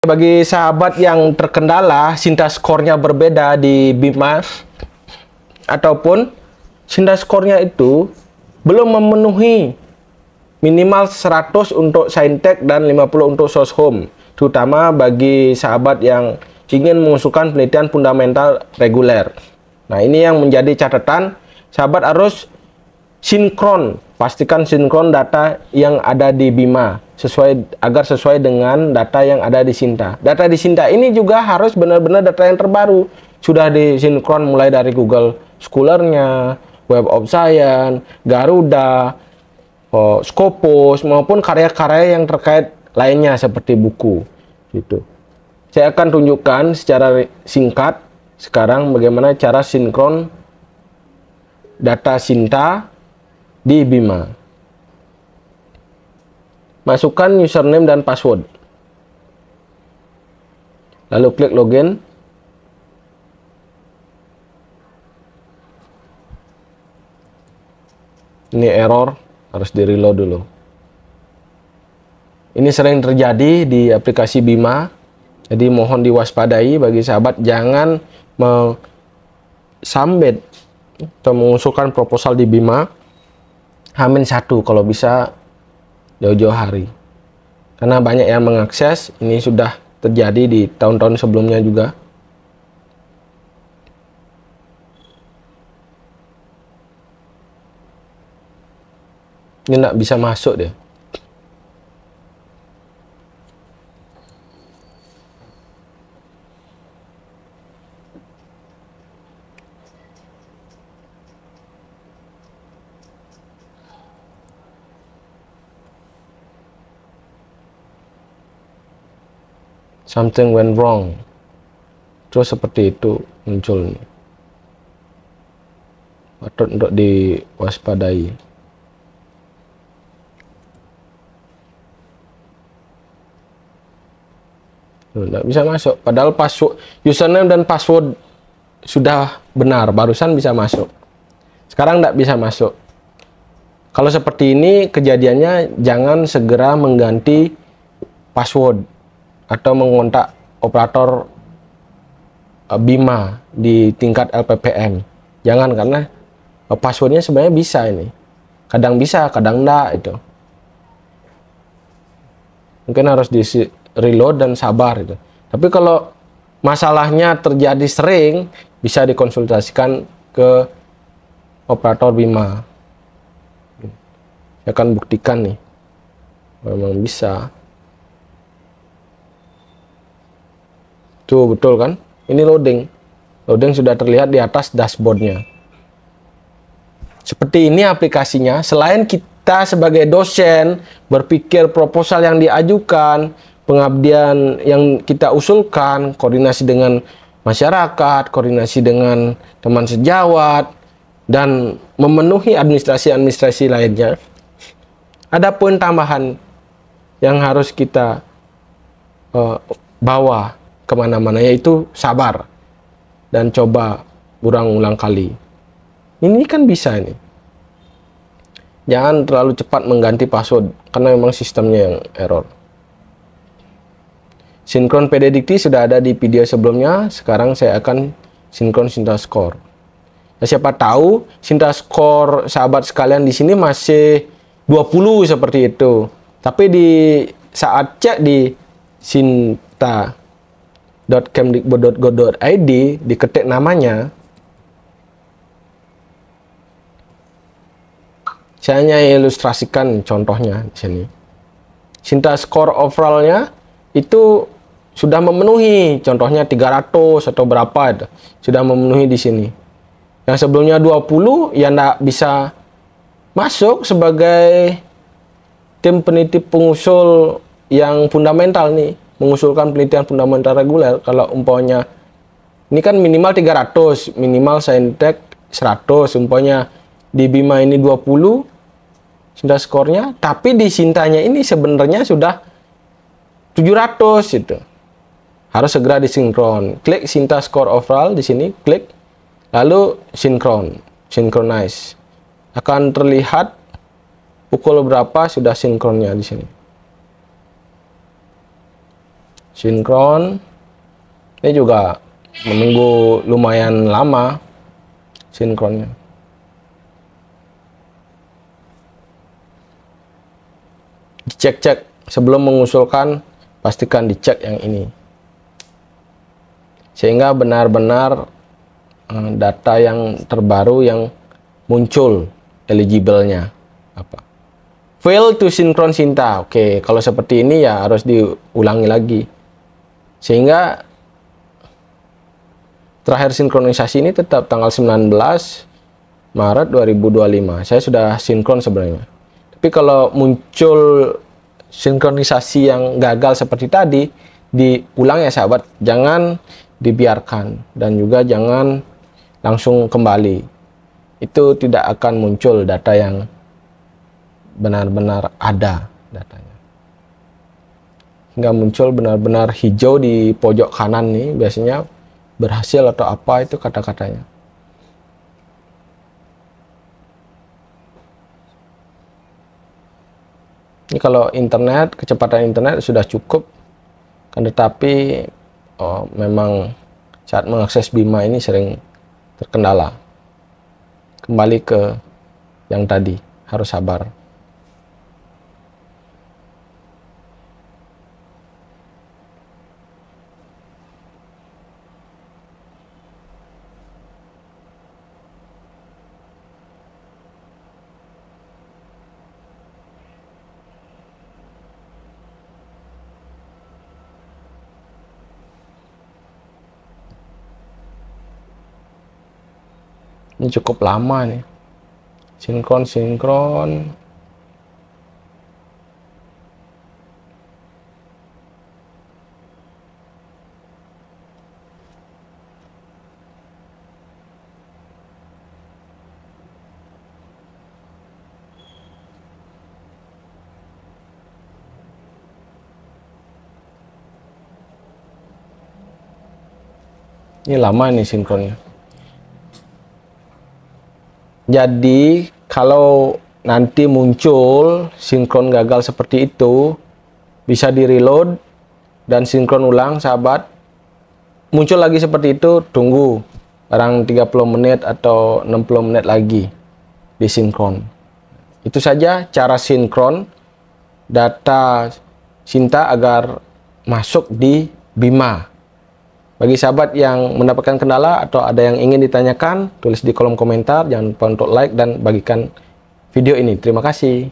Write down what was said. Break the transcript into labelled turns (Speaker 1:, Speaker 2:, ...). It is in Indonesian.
Speaker 1: bagi sahabat yang terkendala Sinta skornya berbeda di Bima ataupun Sinta skornya itu belum memenuhi minimal 100 untuk Saintek dan 50 untuk Soshum, terutama bagi sahabat yang ingin mengusulkan penelitian fundamental reguler. Nah, ini yang menjadi catatan, sahabat harus sinkron, pastikan sinkron data yang ada di Bima agar sesuai dengan data yang ada di Sinta. Data di Sinta ini juga harus benar-benar data yang terbaru, sudah disinkron mulai dari Google Scholar-nya, Web of Science, Garuda, Scopus, maupun karya-karya yang terkait lainnya seperti buku gitu. Saya akan tunjukkan secara singkat sekarang bagaimana cara sinkron data Sinta di Bima. Masukkan username dan password. Lalu klik login. Ini error, harus di-reload dulu. Ini sering terjadi di aplikasi Bima. Jadi mohon diwaspadai bagi sahabat, jangan submit atau mengusulkan proposal di Bima H-1 kalau bisa jauh-jauh hari, karena banyak yang mengakses. Ini sudah terjadi di tahun-tahun sebelumnya juga. Ini nggak bisa masuk deh. Something went wrong. Terus seperti itu muncul nih. Patut untuk diwaspadai. Nggak bisa masuk. Padahal password, username dan password sudah benar. Barusan bisa masuk. Sekarang nggak bisa masuk. Kalau seperti ini kejadiannya, jangan segera mengganti password atau mengontak operator Bima di tingkat LPPM. Jangan, karena passwordnya sebenarnya bisa ini. Kadang bisa, kadang enggak itu. Mungkin harus di reload dan sabar itu. Tapi kalau masalahnya terjadi sering, bisa dikonsultasikan ke operator Bima. Saya akan buktikan nih. Memang bisa. Tuh, betul kan? Ini loading. Loading sudah terlihat di atas dashboardnya. Seperti ini aplikasinya. Selain kita sebagai dosen berpikir proposal yang diajukan, pengabdian yang kita usulkan, koordinasi dengan masyarakat, koordinasi dengan teman sejawat, dan memenuhi administrasi-administrasi lainnya, ada poin tambahan yang harus kita bawa kemana-mana, yaitu sabar dan coba ulang-ulang kali. Ini kan bisa ini. Jangan terlalu cepat mengganti password karena memang sistemnya yang error. Sinkron PDDikti sudah ada di video sebelumnya. Sekarang saya akan sinkron Sinta Score. Nah, siapa tahu Sinta Score sahabat sekalian di sini masih 20 seperti itu. Tapi di saat cek di sinta.kemdikbud.go.id, diketik namanya, saya hanya ilustrasikan contohnya di sini. Sinta Score overall-nya itu sudah memenuhi, contohnya 300 atau berapa itu, sudah memenuhi di sini. Yang sebelumnya 20 ya nggak bisa masuk sebagai tim peneliti pengusul yang fundamental nih, mengusulkan penelitian fundamental reguler. Kalau umpamanya ini kan minimal 300, minimal Saintek 100, umpamanya di Bima ini 20 Sinta skornya, tapi di Sintanya ini sebenarnya sudah 700 itu. Harus segera disinkron. Klik Sinta Score Overall di sini, klik, lalu sinkron, synchronize. Akan terlihat pukul berapa sudah sinkronnya di sini. sinkron. Ini juga menunggu lumayan lama sinkronnya. Dicek-cek sebelum mengusulkan, pastikan dicek yang ini. Sehingga benar-benar data yang terbaru yang muncul eligible-nya apa. Fail to sinkron Sinta. Oke, kalau seperti ini ya harus diulangi lagi. Sehingga terakhir sinkronisasi ini tetap tanggal 19 Maret 2025. Saya sudah sinkron sebenarnya. Tapi kalau muncul sinkronisasi yang gagal seperti tadi, diulang ya sahabat. Jangan dibiarkan dan juga jangan langsung kembali. Itu tidak akan muncul data yang benar-benar ada datanya. Hingga muncul benar-benar hijau di pojok kanan nih, biasanya berhasil atau apa itu kata-katanya. Ini kalau internet, kecepatan internet sudah cukup, kan tetapi memang saat mengakses Bima ini sering terkendala. Kembali ke yang tadi, harus sabar. Ini cukup lama nih. Sinkron. Ini lama nih sinkronnya. Jadi kalau nanti muncul sinkron gagal seperti itu, bisa di reload dan sinkron ulang sahabat. Muncul lagi seperti itu, tunggu barang 30 menit atau 60 menit lagi disinkron. Itu saja cara sinkron data Sinta agar masuk di Bima. Bagi sahabat yang mendapatkan kendala atau ada yang ingin ditanyakan, tulis di kolom komentar. Jangan lupa untuk like dan bagikan video ini. Terima kasih.